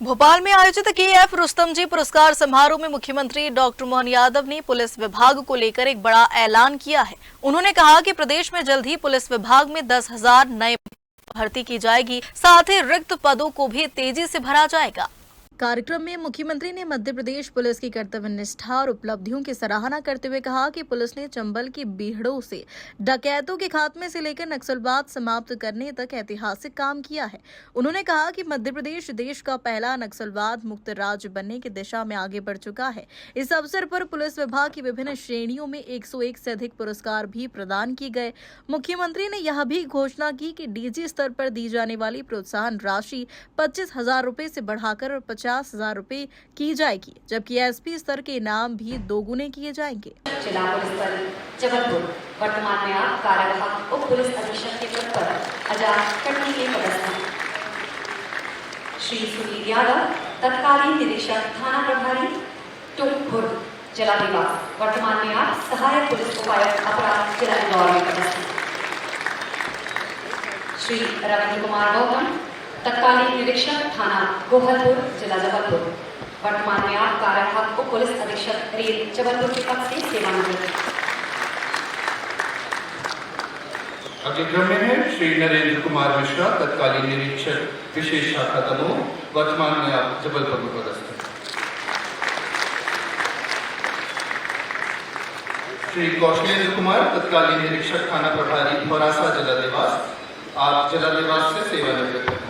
भोपाल में आयोजित केएफ रुस्तम जी पुरस्कार समारोह में मुख्यमंत्री डॉक्टर मोहन यादव ने पुलिस विभाग को लेकर एक बड़ा ऐलान किया है। उन्होंने कहा कि प्रदेश में जल्द ही पुलिस विभाग में 10,000 नए भर्ती की जाएगी, साथ ही रिक्त पदों को भी तेजी से भरा जाएगा। कार्यक्रम में मुख्यमंत्री ने मध्य प्रदेश पुलिस की कर्तव्य निष्ठा और उपलब्धियों की सराहना करते हुए कहा कि पुलिस ने चंबल की बीहड़ों से डकैतों के खात्मे से लेकर नक्सलवाद समाप्त करने तक ऐतिहासिक काम किया है। उन्होंने कहा कि मध्य प्रदेश देश का पहला नक्सलवाद मुक्त राज्य बनने की दिशा में आगे बढ़ चुका है। इस अवसर पर पुलिस विभाग की विभिन्न श्रेणियों में 101 से अधिक पुरस्कार भी प्रदान किए गए। मुख्यमंत्री ने यह भी घोषणा की कि डीजी स्तर पर दी जाने वाली प्रोत्साहन राशि 25,000 रुपए से बढ़ाकर 50,000 रुपए की जाएगी, जबकि एसपी स्तर के इनाम भी दोगुने किए जाएंगे। जिला पुलिस बल जबलपुर वर्तमान में आप कार्यवाहक उप पुलिस अधीक्षक के पद पर आजाद कटनी के पदस्थ हैं। श्री सुनील यादव तत्कालीन निरीक्षक थाना प्रभारी टुंगखुर्द जिला निवास वर्तमान में आप सहायक पुलिस उपायुक्त अपराध जिला इंदौर में पदस्थ हैं। श्री रविंद्र कुमार गौतम तत्कालीन निरीक्षक थाना गोहलपुर जिला जबलपुर वर्तमान में आप कार्यवाहक उप पुलिस अधीक्षक रेल जबलपुर के पद से सेवानिवृत्त। अगले क्रम में है श्री नरेंद्र कुमार मिश्रा तत्कालीन निरीक्षक विशेष शाखा दमोह वर्तमान में आप जबलपुर में पदस्थ हैं। श्री कौशलेंद्र कुमार तत्कालीन निरीक्षक थाना प्रभारी भौरासा जिला देवास, आप जिला देवास से सेवानिवृत्त हैं।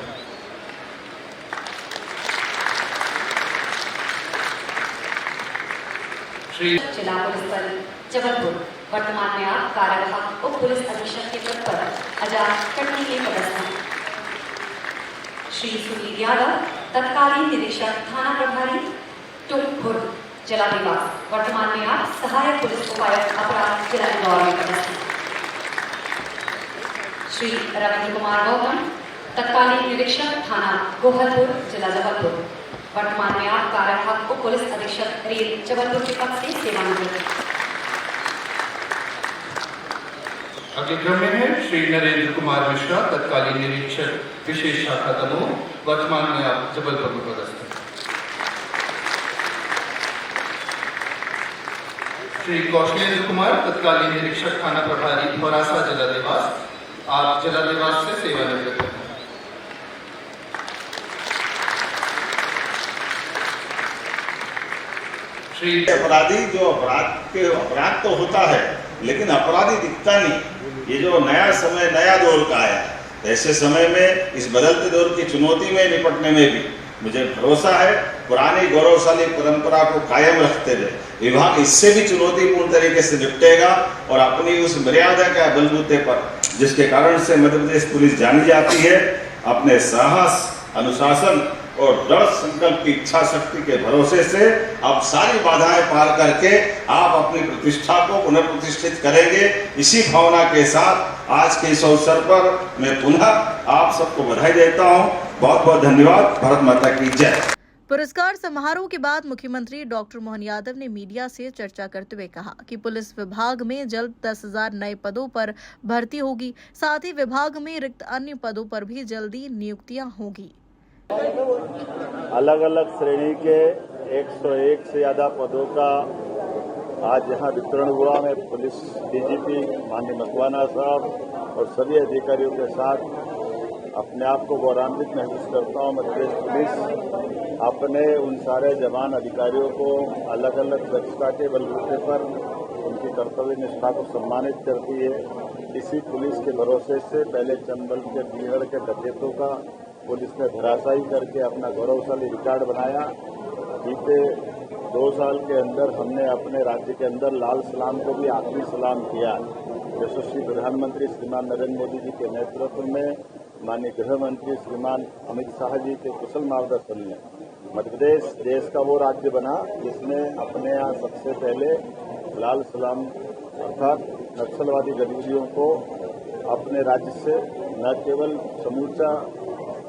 जिला पुलिस बल जबलपुर वर्तमान में आप कार्यवाहक उप पुलिस अधीक्षक के पद पर आजाद कटनी के पदस्थ हैं। श्री सुनील यादव तत्कालीन निरीक्षक थाना प्रभारी टुंगखुर्द जिला निवास वर्तमान में आप सहायक पुलिस उपायुक्त अपराध जिला इंदौर में पदस्थ हैं। श्री रविंद्र कुमार गौतम तत्कालीन निरीक्षक थाना गोहलपुर जिला जबलपुर वर्तमान में आप कार्यवाहक उप पुलिस अधीक्षक रेल जबलपुर के पद से सेवानिवृत्त। अगले क्रम में है श्री नरेंद्र कुमार मिश्रा तत्कालीन निरीक्षक विशेष शाखा दमोह वर्तमान में आप जबलपुर में पदस्थ हैं। श्री कौशलेंद्र कुमार तत्कालीन निरीक्षक थाना प्रभारी भौरासा जिला देवास, आप जिला देवास से सेवानिवृत्त हैं। अपराधी जो अपराध तो होता है लेकिन अपराधी दिखता नहीं। ये जो नया समय नया दौर का आया, ऐसे समय में इस बदलते दौर की चुनौती में निपटने में भी मुझे भरोसा है पुरानी गौरवशाली परंपरा को कायम रखते हुए विभाग इससे भी चुनौतीपूर्ण तरीके से निपटेगा और अपनी उस मर्यादा का बलबूते पर जिसके कारण से मध्य प्रदेश पुलिस जानी जाती है, अपने साहस, अनुशासन और दृढ़ संकल्प की इच्छा शक्ति के भरोसे से आप सारी बाधाएं पार करके आप अपनी प्रतिष्ठा को पुनर्प्रतिष्ठित करेंगे। इसी भावना के साथ आज के इस अवसर पर मैं पुनः आप सबको बधाई देता हूं। बहुत बहुत धन्यवाद। भारत माता की जय। पुरस्कार समारोह के बाद मुख्यमंत्री डॉक्टर मोहन यादव ने मीडिया से चर्चा करते हुए कहा कि पुलिस विभाग में जल्द 10,000 नए पदों पर भर्ती होगी, साथ ही विभाग में रिक्त अन्य पदों पर भी जल्दी नियुक्तियां होगी। अलग अलग श्रेणी के 101 से ज्यादा पदों का आज यहाँ वितरण हुआ। मैं पुलिस डीजीपी माननीय मकवाना साहब और सभी अधिकारियों के साथ अपने आप को गौरवान्वित महसूस करता हूँ। मध्य प्रदेश पुलिस अपने उन सारे जवान अधिकारियों को अलग अलग दक्षता के बलबूते पर उनकी कर्तव्य निष्ठा को सम्मानित करती है। इसी पुलिस के भरोसे से पहले चंबल के बीहड़ के डकैतों का पुलिस ने धराशायी करके अपना गौरवशाली रिकॉर्ड बनाया। बीते 2 साल के अंदर हमने अपने राज्य के अंदर लाल सलाम को भी आखिरी सलाम किया। यशस्वी प्रधानमंत्री श्रीमान नरेंद्र मोदी जी के नेतृत्व में माननीय गृह मंत्री श्रीमान अमित शाह जी के कुशल मार्गदर्शन में मध्य प्रदेश देश का वो राज्य बना जिसने अपने यहाँ सबसे पहले लाल सलाम अर्थात नक्सलवादी गतिविधियों को अपने राज्य से न केवल समूचा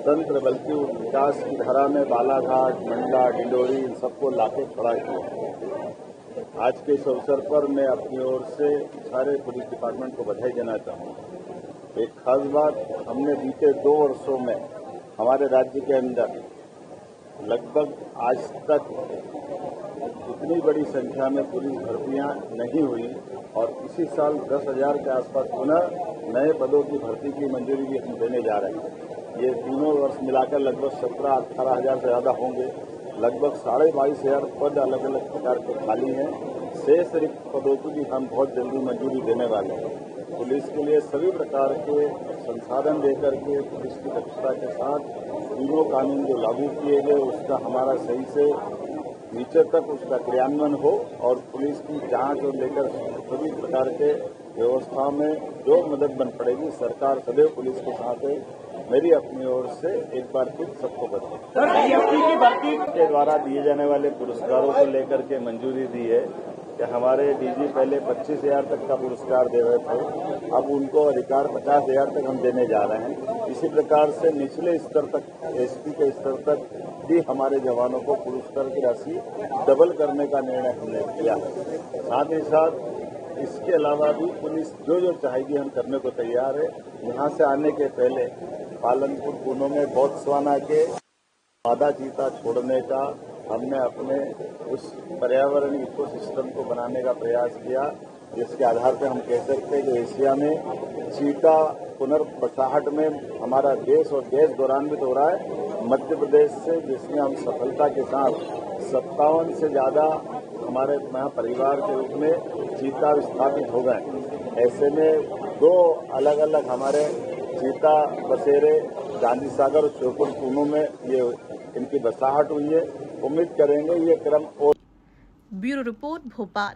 तंत्र बल्कि विकास की धारा में बालाघाट, मंडला, डिंडोरी इन सबको लाके खड़ा किया। आज के इस अवसर पर मैं अपनी ओर से सारे पुलिस डिपार्टमेंट को बधाई देना चाहूँगा। एक खास बात, हमने बीते 2 वर्षों में हमारे राज्य के अंदर लगभग आज तक इतनी बड़ी संख्या में पुलिस भर्तियां नहीं हुई और इसी साल 10,000 के आसपास पुनः नए पदों की भर्ती की मंजूरी भी हम देने जा रहे हैं। ये तीनों वर्ष मिलाकर लगभग 17-18 हजार से ज्यादा होंगे। लगभग 22,500 पद अलग अलग प्रकार के खाली हैं। शेष रिक्त पदों की भी हम बहुत जल्दी मंजूरी देने वाले हैं। पुलिस के लिए सभी प्रकार के संसाधन देकर के पुलिस की दक्षता के साथ तीनों कानून जो लागू किए गए उसका हमारा सही से नीचे तक उसका क्रियान्वयन हो और पुलिस की जांच और लेकर सभी प्रकार के व्यवस्था में जो मदद बन पड़ेगी सरकार सदैव पुलिस के साथ है। मेरी अपनी ओर से एक बार फिर सबको बधाई। डीएसपी की भर्ती के द्वारा दिए जाने वाले पुरस्कारों को लेकर के मंजूरी दी है कि हमारे डीजी पहले 25,000 तक का पुरस्कार दे रहे थे, अब उनको अधिकार 50,000 तक हम देने जा रहे हैं। इसी प्रकार से निचले स्तर तक एसपी के स्तर तक भी हमारे जवानों को पुरस्कार की राशि डबल करने का निर्णय हमने किया है। साथ ही साथ इसके अलावा भी पुलिस जो जो चाहेगी हम करने को तैयार है। यहाँ से आने के पहले पालनपुर पुणे में बोत्सवाना के मादा चीता छोड़ने का हमने अपने उस पर्यावरण इकोसिस्टम को बनाने का प्रयास किया, जिसके आधार पर हम कह सकते हैं कि एशिया में चीता पुनर्बसाहट में हमारा देश और देश गौरवान्वित हो रहा है। मध्य प्रदेश से जिसमें हम सफलता के साथ 57 से ज्यादा हमारे यहाँ परिवार के रूप में चीता स्थापित हो गए। ऐसे में 2 अलग अलग हमारे चीता बसेरे गांधी सागर और श्योपुर पुणे में ये इनकी बसाहट हुई है। उम्मीद करेंगे ये क्रम और। Bureau report Bhopal.